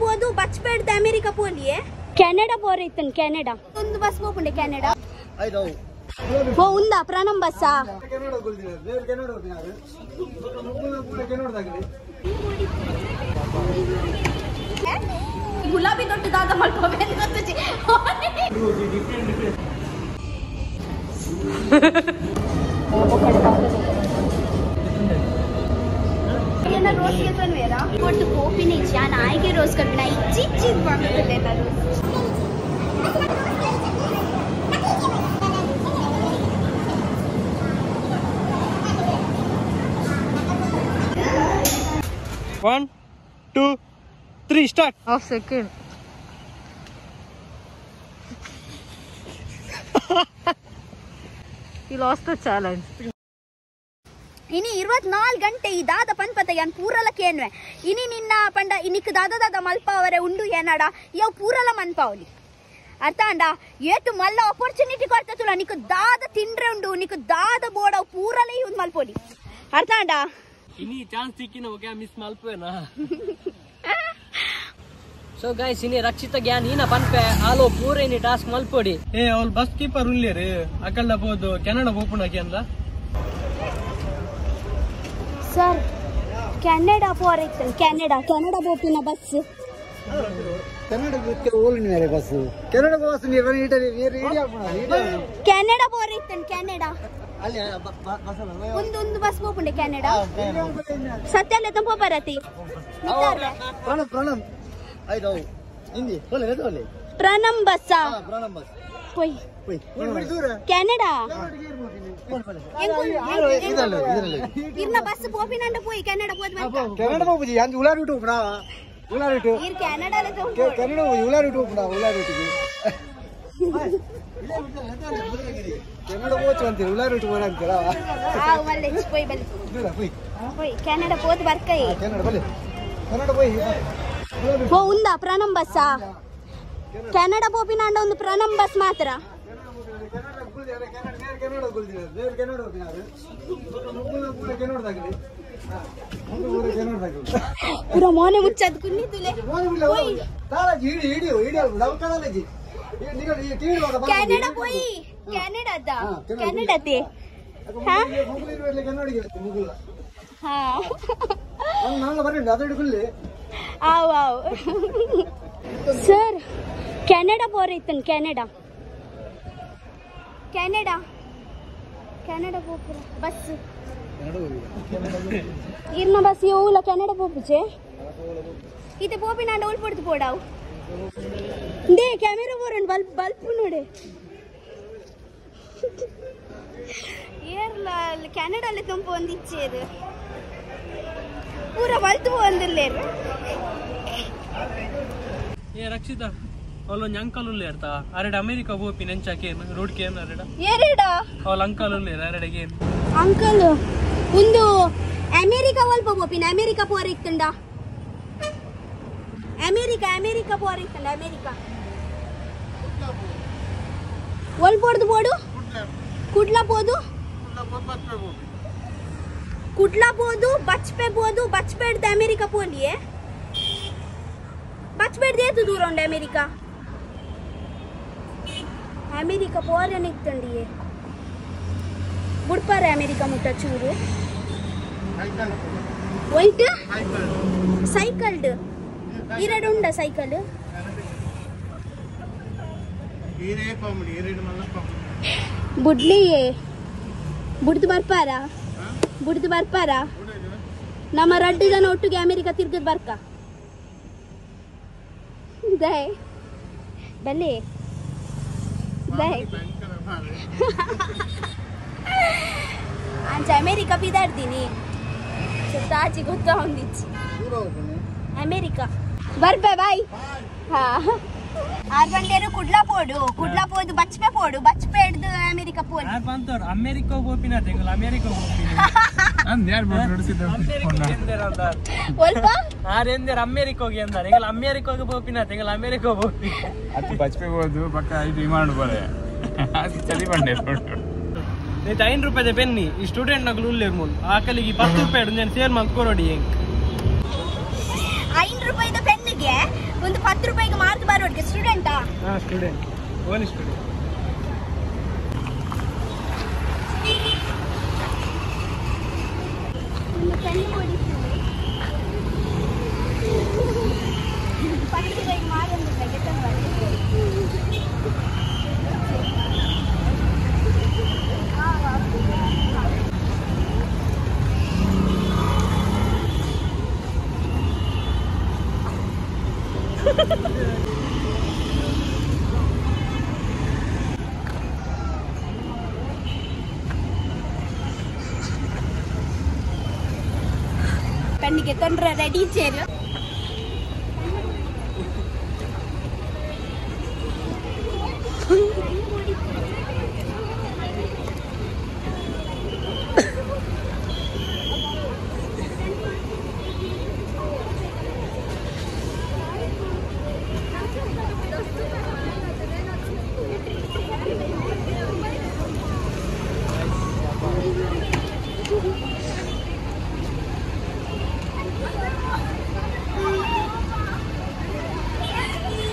పోదు బచ్చపేడితే America పోలియే Canada పోరైతన్ Canada ಒಂದು bus ಹೋಗ್ಬಿಟ್ಟೆ Canada ಓ ఉందా ప్రాణం బస్సా ಗುಲಾಬಿ ದೊಡ್ಡದಾದ ಮಲ್ಕೋಬೇಕು ಗೊತ್ತಜಿ ना रोज के तो मेरा कोट कॉफी नहीं जान आएगी रोज कर बिना इची चीज बात कर लेना रोज 1 2 3 start half second he lost the challenge इनी 24 ಗಂಟೆ ಇದಾದ ಪನ್ಪತ ಯಾನ್ ಪೂರಲ ಕೇನ್ವೆ ಇನಿ ನಿನ್ನ ಪಂಡ ಇನಿಕ್ ದಾದ ಮಲ್ಪಾವರೆ ಉಂಡು ಏನಡ ಯವ್ ಪೂರಲ ಮನ್ಪಾವಲಿ ಅರ್ಥ ಅಂಡ ಏತು ಮಲ್ಲ ಆಪರ್ಚುನಿಟಿ ಕೊಡ್ತತುಲ ನಿಕ್ ದಾದ ತಿಂಡ್ರೆ ಉಂಡು ನಿಕ್ ದಾದ ಬೋಡವ್ ಪೂರಲ ಯೂಸ್ ಮಲ್ಪೋಲಿ ಅರ್ಥ ಅಂಡ ಇನಿ ಚಾನ್ಸ್ ಸಿಕ್ಕಿನ ಓಕೆ ಮಿಸ್ ಮಲ್ಪೇನಾ ಸೊ ಗೈಸ್ ಇನಿ ರಕ್ಷಿತ ಜ್ಞಾನ ಇನ ಪನ್ಪೆ ಆಲೋ ಪೂರ ಇನಿ ಟಾಸ್ಕ್ ಮಲ್ಪೋಡಿ ಏ ಅವಲ್ ಬಸ್ ಕೀಪರ್ ಉಲ್ಲೇರಿ ಅಕಲ್ಡ ಬೋದು ಕೆನಡಾ ಓಪನ್ ಆಕಿಂದ sir Canada for Canada Canada बोपिना बस कैनेडा के ओल मेरे बस कैनेडा बस ನೀ Italy area Canada for Canada ಅಲ್ಲಿ ಬಸ್ ಒಂದು ಬಸ್ ಹೋಗ್ಬಿಟ್ಟೆ कैनेडा ಸತ್ಯಲ್ಲ ತಂಪ ಬರತಿ ಪ್ರಣಮ್ ಆಯ್ತು ಹಿಂದಿ ಹೋಲೆ ಹೋಲೆ ಪ್ರಣಮ್ ಬಸ್ ಪ್ರಣಮ್ ಬಸ್ ಹೋಯ್ ಹೋಯ್ ದೂರ कैनेडा ಇದಲ್ಲ ಬಸ್ ಪೋಪಿನಂಡ ಹೋಯ್ कैनेडा ಹೋದ್ವ कैनेडा ಹೋಗಿ ಅಂಜ ಉಲಾರಿಟು ಬಿಡ ಉಲಾರಿಟು ಇರ್ कैनेडा ಲೆ ತೋ कैनेडा ಹೋಗಿ ಉಲಾರಿಟು ಬಿಡ ಉಲಾರಿಟು कैनेडा ಹೋಚು ಅಂತ ಉಲಾರಿಟು ಬರ ಅಂತೀರ ಆ ಒಳ್ಳೆ ಹೋಯ್ ಬಲ್ಲಿ ದೂರ ಹೋಯ್ ಹೋಯ್ कैनेडा ಹೋದ್ ಬರ್ಕೈ कैनेडा ಬಲ್ಲಿ कैनेडा ಹೋಯ್ ಓ ఉందా ಪ್ರಣಮ್ ಬಸ್ कैनेडा ಪೋಪಿನಂಡ ಒಂದು ಪ್ರಣಮ್ ಬಸ್ ಮಾತ್ರ पूरा मोने मुच्चद कुन्नी तुले कैनेडा పోయి कैनेडा दा कैनेडा ते हां हां ನಾನು ಬರಲಿಲ್ಲ ಅದು ಹಿಡ್ಕೊಳ್ಳಿ आओ आओ सर कैनेडा போறேன் कैनेडा कैनेडा कैनेडा போறேன் बस ಇರ್ನ ಬಸ್ ಯೋಲ ಕೆನಡಾ ಪೋಪುಚೆ ಇತೆ ಪೋಪಿನ ಡೋಲ್ ಪಡ್ತು ಪೋಡಾವ್ ದೇ ಕ್ಯಾಮೆರಾ ಬೋರನ್ ಬಲ್ಪ್ ನೋಡೆ ಏರ್ಲ ಕೆನಡಾಲೆ ತಂಪು ಒಂದಿಚ್ಚೇದು ಪೂರ ಬಲ್ತು ಒಂದಿಲ್ಲೇರು ಏ ರಕ್ಷಿತ ಅವಲೊಂದು ಅಂಕಲ್ ಉಲ್ಲೆ ಇರ್ತಾ ಅರೆಡ ಅಮೆರಿಕಾ ಹೋಪಿ ನೆಂಚಾಕೇನು ರೋಡ್ ಕೇನು ಅರೆಡ ಏರೆಡ ಅವಳ ಅಂಕಲ್ ಉಲ್ಲೆ ಅರೆಡಗೇನು ಅಂಕಲ್ ಒಂದು ಅಮೆರಿಕಾ ವಲ್ಪ ಹೋಪಿನ ಅಮೆರಿಕಾ ಪೋರಿತ್ತಂಡ ಅಮೆರಿಕಾ ಪೋರಿತ್ತಂಡ ಅಮೆರಿಕಾ ಒಲ್ಪೊಡ್ದು ಬೋಡು ಕುಡ್ಲ పోదు ಕುಡ್ಲ పోదు ಬಚ್ಪೆ పోదు ಬಚ್ಪೆಡ್ದು ಅಮೆರಿಕಾ ಪೋಲಿಯೇ ಬಚ್ಪೆಡ್ದು ಏತು ದೂರ ಉಂಡೆ ಅಮೆರಿಕಾ ಪೋರೆ ನಿಕ್ತಂಡಿಯೇ ಬುಡ್ಪಾರೆ ಅಮೆರಿಕಾ ಮುಟ್ಟ ಚೂರು ವೈಟ್ ಸೈಕಲ್ಡ್ ಇರೆಡು ಉಂಡ ಸೈಕಲ್ ಬುಡ್ಲಿಯೇ ಬುಡ್ದು ಬರ್ಪಾರ ನಮ್ಮ 2 ಜನ ಒಟ್ಟಿಗೆ ಅಮೆರಿಕಾ ತಿರ್ಗದ್ ಬರ್ಕ ದೈ ಬಲ್ಲಿ ದೈ ಅಂಚ ಅಮೆರಿಕಾ ಬಿದಾಡ್ತೀನಿ ತಾಜಿ ಗೊತ್ತಾ ಹೊಂದಿಚ್ಚಿ ಅಮೆರಿಕಾ ಬರ್ಬೆ ಬಾಯ್ ಹಾ 6 ಗಂಟೆರು ಕುಡ್ಲ ಪೋಡು ಬಚ್ಪೆ ಪೋಡು ಬಚ್ಪೆ ಹಿಡ್ದು ಅಮೆರಿಕಾ ಪೋಲಿ ಅಮೆರಿಕಾ ಹೋಪಿನ ತೆಂಗಲ್ ಅಮೆರಿಕಾ ಹೋಪಿನ ಒಲ್ಪ ಆರೆಂದರ್ ಅಮೆರಿಕಾ ಹೋಗಿ ಅಂದಾರ ಎಂಗಲ್ ಅಮೆರಿಕಾ ಹೋಗಿ ಹೋಪಿನ ತೆಂಗಲ್ ಅಮೆರಿಕಾ ಹೋಪಿ ಅದು ಬಚ್ಪೆ ಹೋದು ಪಕ್ಕ ಇದು ವಿಮಾನ ಬೋಲೆ ಅದು ಚಳಿ ಬಂಡೆ ನೀನು 5 ರೂಪಾಯಿ ಪೆನ್ನಿ ಈ ಸ್ಟೂಡೆಂಟ್ ನಗಲು ಉಲ್ಲೇರ್ ಮೂಲ ಆಕಲಿಗೆ 10 ರೂಪಾಯಿ ನಾನು ಸೇಲ್ ಮಾಡ್ಕೊರೋಡಿ ಹೆಂಗ್ 5 ರೂಪಾಯಿ ಹುಡುಗಿ ಸ್ಟೂಡೆಂಟಾ? Student, only student. ಕಣ್ಣಿಗೆ ತೊಂದ್ರೆ ರೆಡಿ ಚೇರು.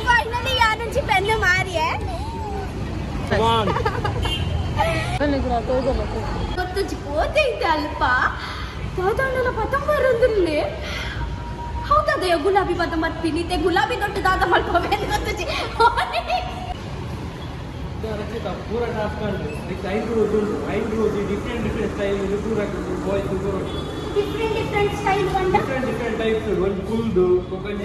ಫೈನಲಿ ಯಾರ నుంచి పెన్ను మారియే ಗೊತ್ತಜ್ಜಿ ಕೋತೆ ಇದೆ ಅಲ್ಪ ದಾದಾಂಡಲ ಪತಂ ಬರೋದಿಲ್ಲೇ ಹೌದದಯ್ಯ ಗುಲಾಬಿ ಪತಂ ಬರ್ತೀನಿ ಗುಲಾಬಿ ದೊಡ್ಡ ದಾದ ಮಲ್ಪವೆ ಗೊತ್ತಜ್ಜಿ ಪೂರ ಟಾಸ್ಕ್ ಉಂಟು. ಐದು different style boys different style ಬಂದ ಡಿಫ್ರೆಂಟ್ ಟೈಪ್ಸ್. ಒಂದು ಫುಲ್ದು ಕೊಂಚ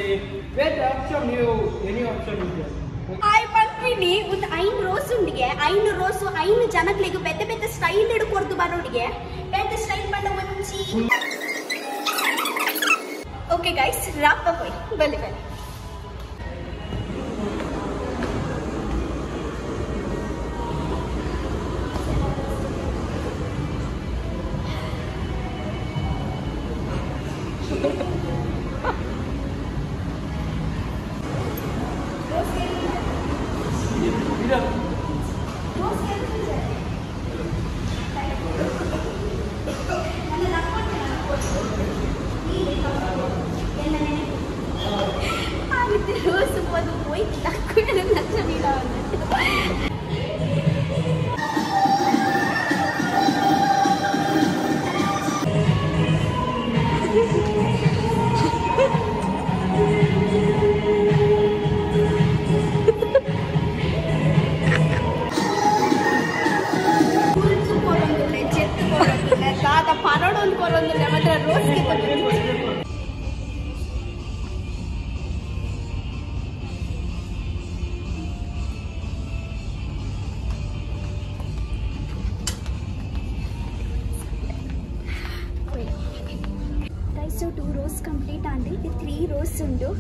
ಬೇರೆ ಆಪ್ಷನ್ ನೀವು ಎನಿ ಆಪ್ಷನ್ ಇದೆ. ಆಯ್ ಪಂಪಿನಿ ಒಂದು 5 ರೋಸ್ ಉಂಡಿಗೆ 5 ರೋಸ್ 5 ಜನಗಳಿಗೆ ಬೆದ್ದ ಬೆದ್ದ ಸ್ಟೈಲ್ ಹಿಡ್ಕೊಡ್ದು ಬರೋಡಿಗೆ ಬೆದ್ದ ಸ್ಟೈಲ್ ಬಂದ ಮುಂಚಿ. ಓಕೆ ಗೈಸ್ ರಾಪ್ ಹೋಯ್ ಬಲ್ಲಿ ಬಲ್ಲಿ ರೋಸ್ ಅದು ಹೋಯ್ ತಕ್ಕೊಂಡು ನಚ್ಚ ನೀಡ ದಾದ ಪರಡೊಂದು ಕೊರೊಂದಿಲ್ಲ ಮಾತ್ರ ರೋಸ್ಗೆ ಸೊ 2 rows ಕಂಪ್ಲೀಟ್ ಆಂಡ್ರಿ 3 rows ಉಂಡು.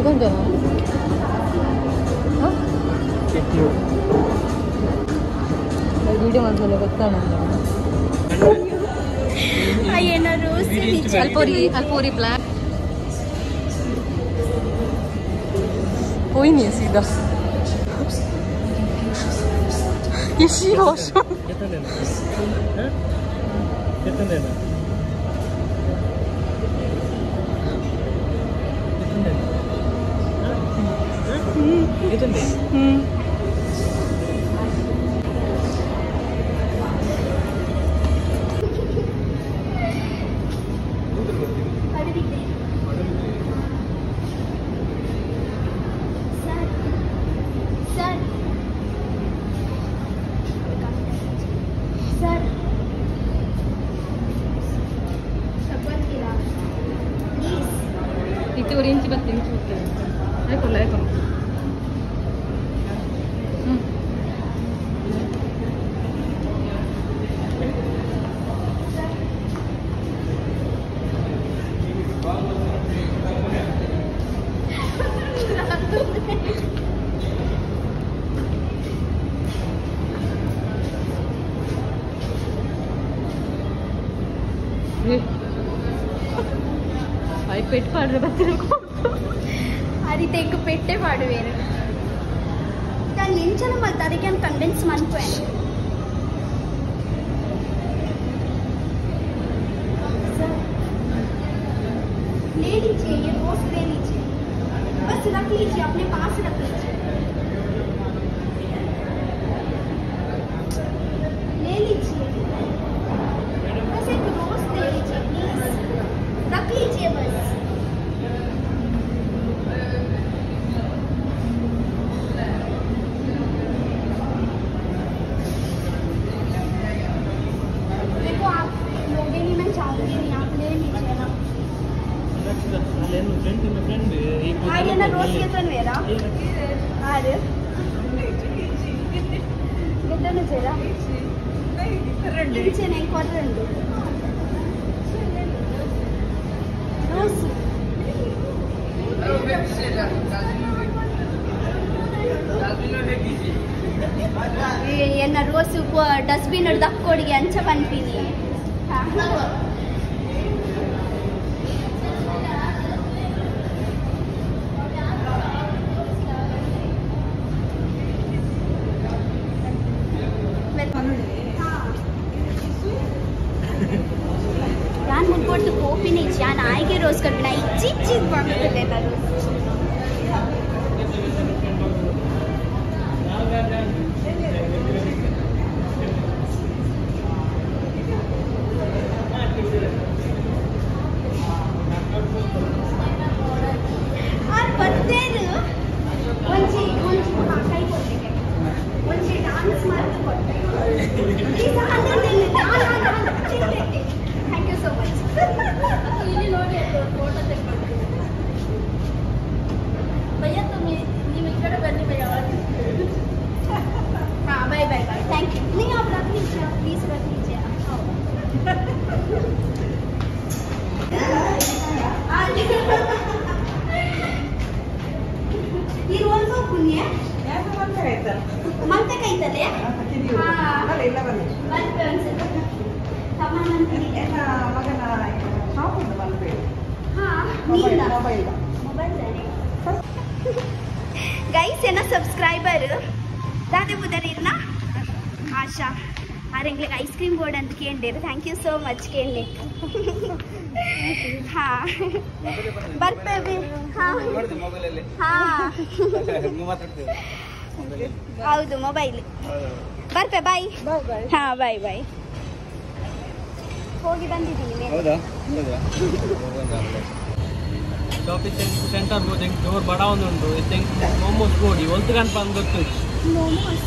이건잖아. 어? వీడియో మంచిగా వస్తాను అయ్యేనా రోజ్ అల్పోరి బ్లాక్ పోయి नहीं सीधा ये शी होश कितने ना itu orange batin chutte ecco ಪೆಟ್ಟು ಪಾಡ್ರೆ ಬರ್ತಿರ್ಬೇಕು ಅದಕ್ಕೆ ಎಂಕು ಪೆಟ್ಟೆ ಪಾಡುವೇರು ನಾನು ಎಂಚನ ಮತ್ತೆ ಅದಕ್ಕೆ ನಾನು ಕನ್ವಿನ್ಸ್ ಮಾಡ್ತೇನೆ ले लीजिए ये रोज ले लीजिए बस रख लीजिए अपने पास रख लीजिए ले लीजिए बस एक रोज ले लीजिए प्लीज रख लीजिए बस देखो आप लोगे नहीं मैं चाहूंगी नहीं आप ले लीजिए ना ఆయన రోజు చేస్తాను వేరా ఆరు ఎత్తను చేరా ఇచ్చాను ఇంకొద్దండి రోజు ಏನ ರೋಸ್ ಡಸ್ಟ್ಬಿನ್ ದಕ್ಕೋಡಿಗೆ ಅಂಚ ಪನ್ಪಿನಿ ನಾನು ಮುನ್ಕೊಟ್ಟು ಕೋಪಿನೇ ಇಚ್ಚಿ ನಾನು ಆಯ್ಕೆ ರೋಸ್ ಕಟ್ಬಿಡ ಇಚ್ಚಿ ಮಾಡ್ತಿದ್ದೆ ನಾನು ಬರ್ತೇನು ಒಂಚಿ ಕೈ ಕೊಡ್ತೇನೆ ಒಂಚಿ ಡಾನ್ಸ್ ಮಾಡಿ ಕೊಟ್ಟೆ ಥ್ಯಾಂಕ್ ಯು ಸೋ ಮಚ್ ಇಲ್ಲಿ ನೋಡಿ ಫೋಟೋ ತೆಗೆದು ಭಯ್ಯ ನೀವು ಈ ಕಡೆ ಬನ್ನಿ ಭಯ್ಯ हाँ bye bye bye thank you नहीं आप रख लीजिए आप प्लीज रख लीजिए ಈ ರೋಲ್ಸ್ ಕುನ್ಯೆ ಮತ್ತೆ ಕೈತಲೆ ಗೈಸ್ ಏನ ಸಬ್ಸ್ಕ್ರೈಬರ್ दादे बुदर इरना आशा आरेंगे आइसक्रीम बोर्ड अंत केंडेर थैंक यू सो मच केंडे हाँ बर्ते भी हाँ हाँ ಹೌದು ಮೊಬೈಲ್ ಬರ್ತೆ ಬಾಯ್ ಹಾ ಬಾಯ್ ಬಾಯ್ ಹೋಗಿ ಬಂದಿದ್ದೀನಿ ಹೌದಾ ಶಾಪಿಂಗ್ ಸೆಂಟರ್ ಹೋದೆ ಜೋರ್ ಬಡ ಒಂದುಂಟು ಮೊಮೋಸ್ ಗೋಡಿ ಒಂದು ಗಂಟೆ ಬಂದು ಗೊತ್ತು मोमोस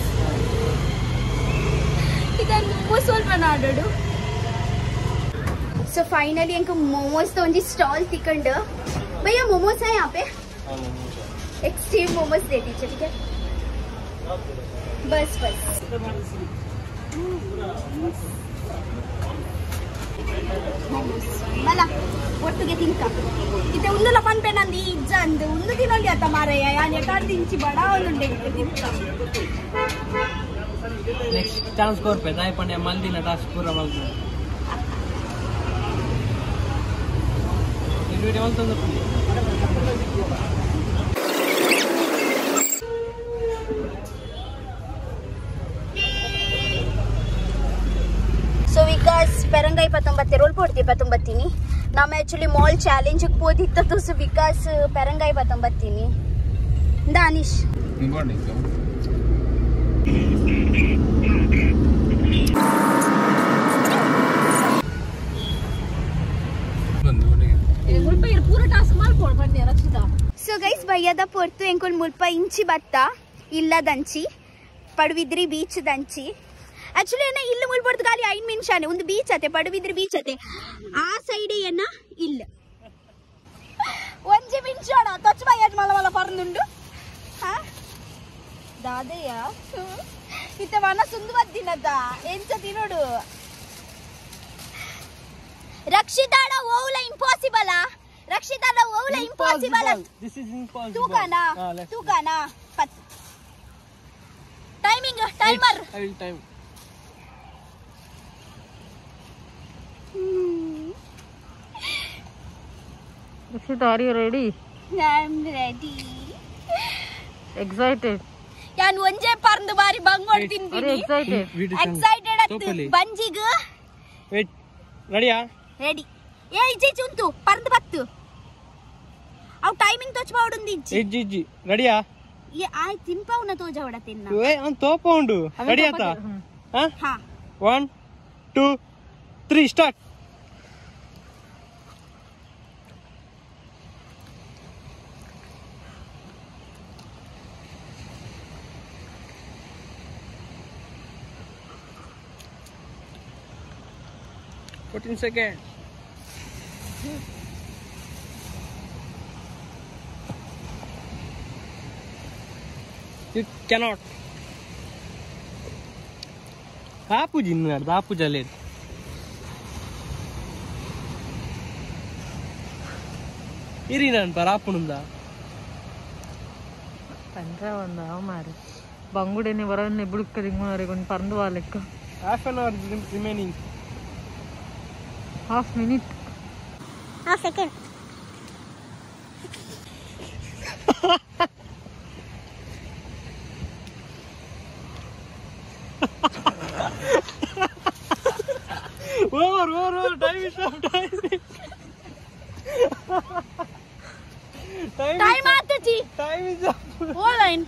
इधर मोमोस ಸ್ವಲ್ಪ ನಾಡೋಡು सो फाइनली इनको मोमोस तो उनकी स्टॉल तिकंड भैया मोमोस है यहाँ पे एक्सट्रीम मोमोस दे दीजिए ठीक है बस बस मला ಒಟ್ಟಿಗೆ ತಿಂತ ಇತ್ತೆ ಉಂದುಲ ಪನ್ಪೆ ನಂದಿ ಇಜ್ಜ ಅಂದು ಉಂದು ತಿನ್ನೊಳ್ಳಿ ಅತ್ತ ಮಾರಯ್ಯ ಯಾನ್ ಎಟಾಡ್ ತಿಂಚಿ ಬಡ ಒಂದುಂಡೆ ತಿಂತ ನೆಕ್ಸ್ಟ್ ಚಾನ್ಸ್ ಕೊರ್ಪೆ ದಾಯ್ ಪಂಡೆ ಮಲ್ದಿನ ಟಾಸ್ಕ್ ಪೂರ ಮಲ್ದು ಈ ವಿಡಿಯೋ ಅಂತಂದು ಸೊ ವಿಕಾಸ್ ಪೆರಂಗಾಯಿ 19 ರೋಲ್ ಪೋಡ್ತಿ 19 ನಮ್ಮ ಆಕ್ಚುಲಿ ಮಾಲ್ ಚಾಲೆಂಜ್ ಪೋದಿತ್ತು ಸೊ ವಿಕಾಸ್ ಪೆರಂಗಾಯಿ 19 ದಾನಿಶ್ ಸೊ ಗೈಸ್ ಭಯ್ಯದ ಪೊರ್ತು ಎಂಕೊಲ್ ಮುಲ್ಪ ಇಂಚಿ ಬತ್ತ ಇಲ್ಲ ದಂಚಿ ಪಡುವಿದ್ರಿ ಬೀಚ್ ದಂಚಿ ಆಕ್ಚುಲಿ ಏನ ಇಲ್ಲ ಮುಲ್ಪಡ್ದು ಗಾಲಿ 5 ನಿಮಿಷನೇ ಒಂದು ಬೀಚ್ ಅತೆ ಪಡುವಿದ್ರಿ ಬೀಚ್ ಅತೆ ಆ ಸೈಡ್ ಏನ ಇಲ್ಲ ಒಂಜಿ ಮಿಂಚೋಣ ತೊಚ್ಚ ಬಯ್ಯಜ್ ಮಲ ಮಲ ಪರ್ನುಂಡು ಹಾ ದಾದಯ್ಯ ಇತ್ತ ವನ ಸುಂದು ಬದ್ದಿನದ ಎಂಚ ತಿನೋಡು ರಕ್ಷಿತಾಡ ಓವುಲ ಇಂಪಾಸಿಬಲ್ ರಕ್ಷಿತಾಡ ಓವುಲ ಇಂಪಾಸಿಬಲ್ ದಿಸ್ ಇಸ್ ಇಂಪಾಸಿಬಲ್ ತೂಕನಾ timing timer I will time Rashita, are you ready? I'm ready. Excited? ಯಾನ್ ಒಂಜೆ ಪರ್ಂದು ಬಾರಿ ಬಂಗೋಡ್ Are you ತಿಂತೀನಿ excited? ಎಕ್ಸೈಟೆಡ್ ಅತ್ತು ಬಂಜಿಗ್ ವೇಟ್ ರೆಡಿಯಾ ರೆಡಿ ಏ ಇಜ್ಜಿ ಚುಂತು ಪರ್ಂದು ಬತ್ತು ಅವ್ ಟೈಮಿಂಗ್ ತೋಚ್ ಬಾವುಡುಂದಿ ಇಜ್ಜಿ ಇಜ್ಜಿ ರೆಡಿಯಾ ಏ ಆಯ್ ತಿನ್ಪಾವ್ನ ತೋಜವಡ ತಿನ್ನ ಏ ಅವ್ನು ತೋಪ ಉಂಡು ರೆಡಿ ಆತಾ ಹಾ 1 2 3 start seconds. You cannot. Apu jinnar, apu jale. Iri nan par apu nunda. Pandra vanda amare. Bangudeni varanne budukkadi munare gon parandu valekka. Half an hour remaining. Half minute. Half second. Over. Time is up. Time aata ji. Time is up. Hold line.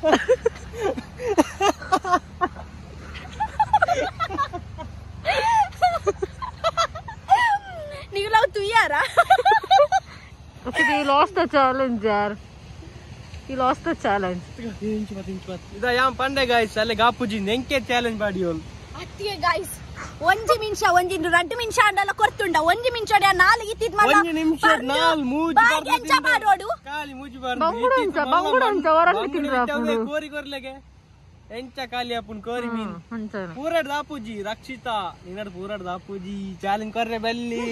Rashita, you lost the challenge, yaar. You lost the challenge. Ida yam pande guys, alle gapuji nenke challenge ಮಾಡಿಯೋಲ್. ಅತ್ತಿಗೆ guys, 1 ನಿಮಿಷ 2 ನಿಮಿಷ ಅಂಡಲ್ಲ ಕೊರ್ತುಂಡ 1 ನಿಮಿಷ ನಾಲ್ಕು ಇತ್ತಿದ್ ಮಲ್ಲ 1 ನಿಮಿಷ 4 ಮೂಜಿ ಎಂಚ ಮಾಡೋಡು ಕಾಲಿ ಮೂಜಿ ಬಾರ್ದು ಬಂಗುಡು ವರನ್ನ ತಿನ್ರಾಪುಡು ಕೋರಿ ಕೊರ್ಲೆಗೆ ಎಂಚ ಕಾಲಿ ಅಪ್ಪನ್ ಕೋರಿ ಮೀನ್ ಅಂಚನ ಪೂರಡ್ ದಾಪುಜಿ ರಕ್ಷಿತಾ ನಿನ್ನಡ್ ಪೂರಡ್ ದಾಪುಜಿ ಚಾಲೆಂಜ್ ಕೊರ್ರೆ ಬಲ್ಲಿ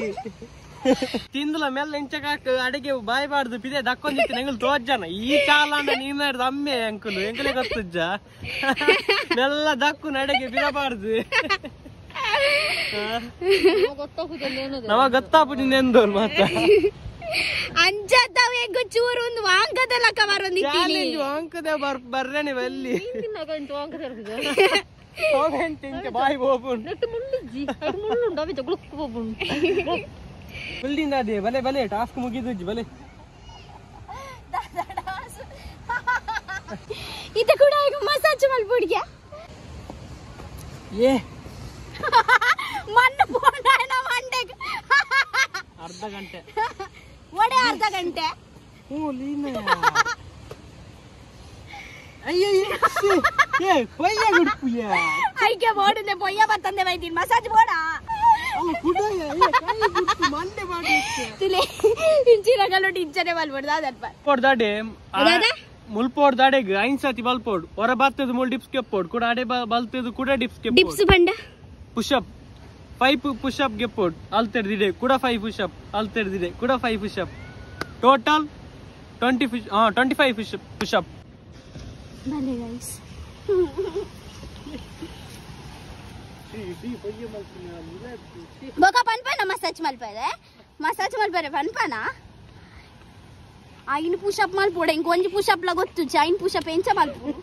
ತಿಂದಲ ಮೇಲೆ ಎಂಚಕಾಕ ಅಡಿಗೆ ಬಾಯ್ಬಾರ್ದು ಪಿದೆ ದಕ್ಕೊಂದಿತ್ತು ಎಂಗಲ್ ತೋಜ್ಜನ ಈ ಚಾಲಂಡ ನೀನಾಡ್ದು ಅಮ್ಮೆ ಅಂಕಲು ಎಂಕಲೆ ಗೊತ್ತಜ್ಜ ಮೆಲ್ಲ ದಕ್ಕು ನಡೆಗೆ ಬಿಡಬಾರ್ದು ನಮಗ ಗೊತ್ತಾಪುಜಿ ನೆಂದೋಲ್ ಮಾತ ಅಂಜದವ ಹೆಂಗ ಚೂರು ಒಂದು ವಾಂಕದಲ್ಲ ಕವರ್ ಒಂದಿತ್ತೀನಿ ವಾಂಕದ ಬರ್ರೇನೆ ಬಲ್ಲಿ ತಿನ್ನಗಂಟು ವಾಂಕದ ಹೋಗಂತ ಬಾಯ್ ಹೋಗ್ಬುಂಡು ನೆಟ್ಟು ಮುಳ್ಳಿಜ್ಜಿ ಅದು ಮುಳ್ಳುಂಡು ಅವೆ ಜಗುಳುಕ್ಕು ಹೋಗ್ಬುಂಡು ಬಿಲ್ಡಿಂಗ್ ಅದೇ ಬಲೆ ಟಾಸ್ಕ್ ಮುಗಿದಜ್ಜಿ ಬಲೆ ಇತ ಕೂಡ ಈಗ ಮಸಾಜ್ ಮಲ್ಪುಡಿಯ ಏ ಮಣ್ಣು ಪೋಂಡಾಯನ ಮಂಡೆಗೆ ಅರ್ಧ ಗಂಟೆ ಒಡೆ ಅರ್ಧ ಗಂಟೆ ಹ್ಞೂ ಲೀನ ಅಯ್ಯ ಏ ಪೊಯ್ಯ ಗುಡ್ಪುಯ್ಯ ಐಕೆ ಬೋಡುನೆ ಪೊಯ್ಯ ಬರ್ತಂದೆ ಬೈತೀನಿ ಮಸಾಜ್ ಬೋಡ ಕುಡಯ ಏ ಕೈ ಗುಡ್ಪು ಮಂಡೆ ಮಾಡ್ಲಿಕ್ಕೆ ತಿಲೆ ಇಂಚಿರಗಲು ಟಿಂಚನೆ ಮಲ್ಪುಡ್ದ ಅದಲ್ಪ ಕೊಡ್ದಾಡೆ ಮುಲ್ಪೋಡ್ ದಾಡೆಗ್ 5 ಸತಿ ಬಲ್ಪೋಡ್ ಹೊರ ಬರ್ತದ ಮೂಲ್ ಡಿಪ್ಸ್ ಕೆಪ್ಪೋಡ್ ಕೂಡ ಅಡೆ ಬಲ್ತದ ಕೂಡ ಡಿಪ್ಸ್ ಕೆಪ್ಪೋಡ್ ಡಿಪ್ಸ್ ಬಂಡ ಪುಷಪ್ 5 ಪುಷಪ್ ಗೆಪ್ಪೋಡ್ ಅಲ್ತೆರ್ದಿದೆ ಕೂಡ 5 ಪುಷಪ್ ಅಲ್ತೆರ್ದಿದೆ ಕೂಡ 5 ಪುಷಪ್ ಟೋಟಲ್ 25 ಪುಷಪ್ ಬಲೆ ಗೈಸ್ ಬೊಕ ಪನ್ಪನ ಮಸಾಜ್ ಮಲ್ಪರೆ ಪನ್ಪನ ಐನ್ ಪುಷಪ್ ಮಲ್ಪೋಡು ಇಂಕೊಂಜಿ ಪುಷಪ್ ಲ ಗೊತ್ತು ಐನ್ ಪುಷಪ್ ಎಂಚ ಮಲ್ಪೋಡು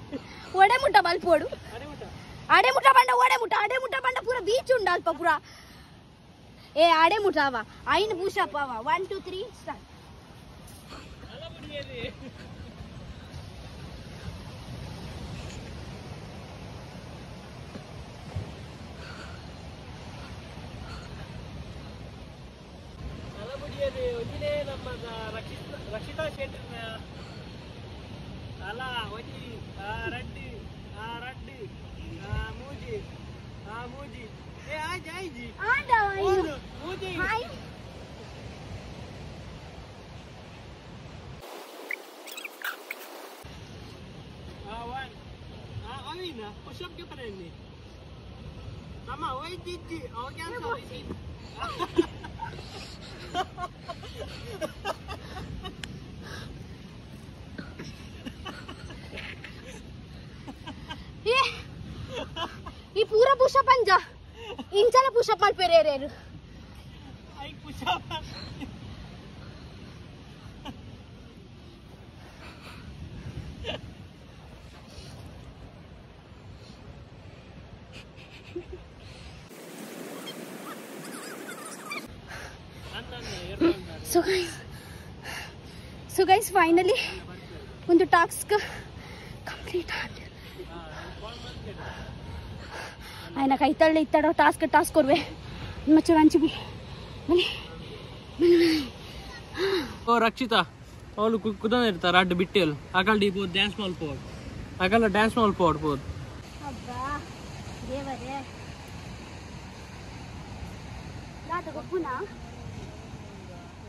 ಒಡೆ ಮುಟ್ಟ ಮಲ್ಪೋಡು ಅಡೆ ಮುಟ್ಟ ಬಂಡ ಪೂರ ಬೀಚ್ ಉಂಡ ಅಲ್ಪ ಪೂರ ಏ ಅಡೆ ಮುಟ್ಟ ಅವ ಐನ್ ಪುಷಪ್ ಅವ 1 2 3 ಸ್ಟಾರ್ಟ್ ರಕ್ಷಿತಾ ಶೆಟ್ಟಿ ಅಲ್ಲ ಒಜಿ ರಡ್ಡಿ ಮೂಜಿ ಏ ಆಯ್ಜಿ ಮೂಜಿ ಅವಿನ ಪುಷಪ್ಗೆ ಬರಲಿ ಅಮ್ಮ ಒಯ್ಜಿಜ್ಜಿ ಅವಾಗ ಈ ಪೂರ ಪುಷಪ್ ಅಂಜ ಇಂಚಲ ಪುಷಪ್ ಮಲ್ಪೇರೇರು ಐ ಪುಷಪ್ ಸೊ ಗೈಸ್ ಫೈನಲಿ ಒಂದು ಟಾಸ್ಕ್ ಕಂಪ್ಲೀಟ್ ಆಗಿದೆ. ఆయన కైతళ్ళు ఇస్తాడో టాస్క్ కొరువే మచ్చ రంచి ಓ ರಕ್ಷಿತಾ ಅವಳು ಕುದನ ಇರ್ತಾರೆ ಅಡ್ಡ ಬಿಟ್ಟೆಲ್ ಅಕಲ್ ಡಿಪೋದು ಡ್ಯಾನ್ಸ್ ಮಾಡ್ಬೋದು ಅಕಲ್ಲ ಡ್ಯಾನ್ಸ್ ಮಾಡ್ಬೋದು. అబ్బా దేవరే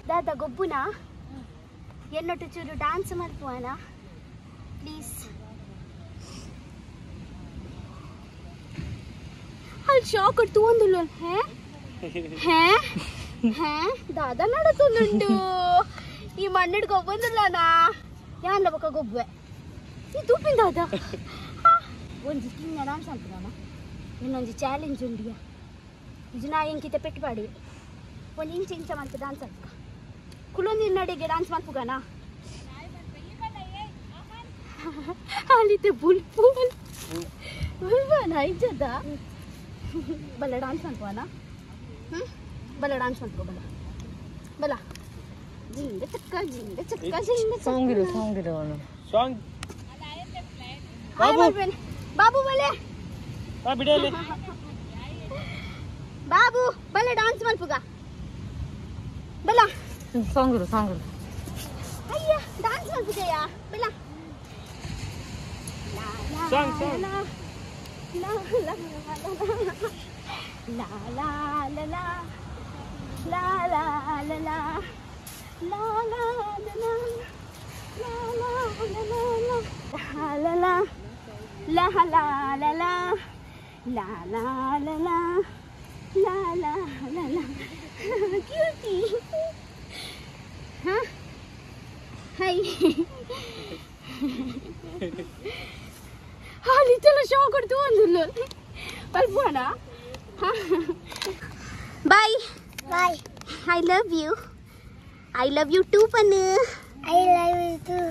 దాదా గొబ్బునా ఎన్నొట్టు చూడు డాన్స్ మర్పోనా ప్లీజ్. ಅಲ್ಲಿ ಶಾಕ್ ಕೊಡ್ತು ಒಂದು దాదా నడుతుండు ఈ మన్నడు గొవ్వందులానా యాన్ల ఒక గొవ్వే ఈ తూపింది దాదా ಒಂದು ಕಿಂಗ ಡ್ಯಾನ್ಸ್ ಅಂತಾನ ಇನ್ನೊಂದು ಚಾಲೆಂಜ್ ಉಂಡಿಯಾ ಇದು ನಾ ಹೆಂಗಿತ ಪೆಟ್ಟುಪಾಡಿ ಒಂದು ಇಂಚ ಮಾಡ್ತು ಡ್ಯಾನ್ಸ್ ಅಂತ ಕುಳೊಂದು ನಡಿಗೆ ಡ್ಯಾನ್ಸ್ ಮಾಡ್ಪುಗನಾ ಅಲ್ಲಿದ್ದೆ ಬುಲ್ಬಾನ ಇಜ್ಜದ ಬಲ್ಲ ಡ್ಯಾನ್ಸ್ ಮಾಡ್ಕೋಣ ಬಲ್ಲ ಡ್ಯಾನ್ಸ್ ಮಾಡ್ಕೋ ಬಲ್ಲ ಜಿಂಗ ಚಕ್ಕ ಸಾಂಗ್ ಬಾಬು ಬಲೆ ಬಿಡಲಿ ಬಾಬು ಬಲೆ ಡ್ಯಾನ್ಸ್ ಮಾಡ್ಪುಗ ಬಲ ಸಾಂಗ್ ಅಯ್ಯ ಡ್ಯಾನ್ಸ್ ಮಾಡ್ಪುಗಯ್ಯ ಬಲ Bye. Bye. I love you too, Panu. I love you too.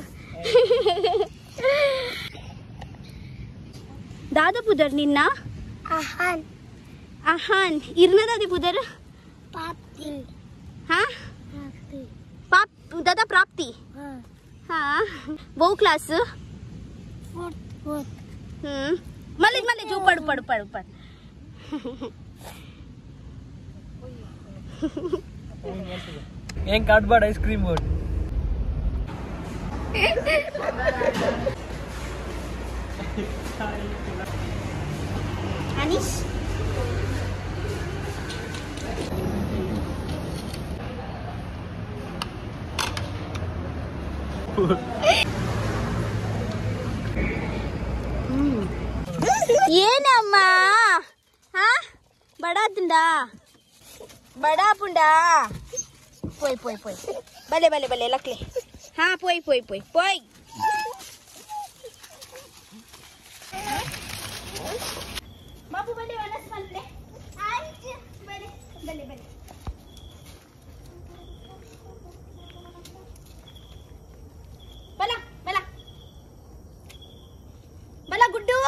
दादा पुदर निन्ना आहान इरना दादी पुदर प्राप्ति हाँ पाप दादा प्राप्ति हाँ वो क्लास मल्ले जो पढ़ ಏನ್ ಕಾಡ್ಬೇಡ ಐಸ್ ಕ್ರೀಮ್ ಬೋರ್ಡ್ ಅನೀಶ್ ಏನಮ್ಮ बड़ा पुंडा पोई बले लकले हाँ पोई बाबू बले वनस मल्ले बले बला गुड्डू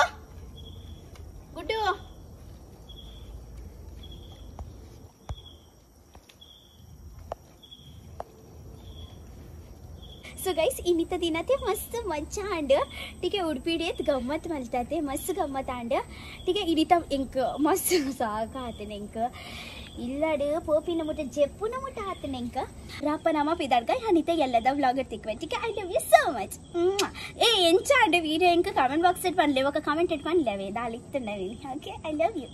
सो गाइस इनित दिन ते मस्त मज्जा आंड ठीक है उडपीडेत गम्मत मलतात मस्त गम्मत आंड ठीक है इनित इंक मस्त साग आते इंक इल्लाड पोपिन मुट जेपुन मुट आते इंक रापनामा पिदार्गा अनित एल्लद व्लॉग तिक्वे ठीक है I love you so much ए ಎಂಚ ಆಂಡ ವಿಡಿಯೋ ಇಂಕ ಕಾಮೆಂಟ್ ಬಾಕ್ಸ್ ಪನ್ಲೆ ఒక ಕಾಮೆಂಟ್ ಇಟ್ಕೊಂಡ್ಲೇವೆ ದಾಲಿಕ್ತಂಡವೆ ಓಕೆ ಐ ಲವ್ ಯು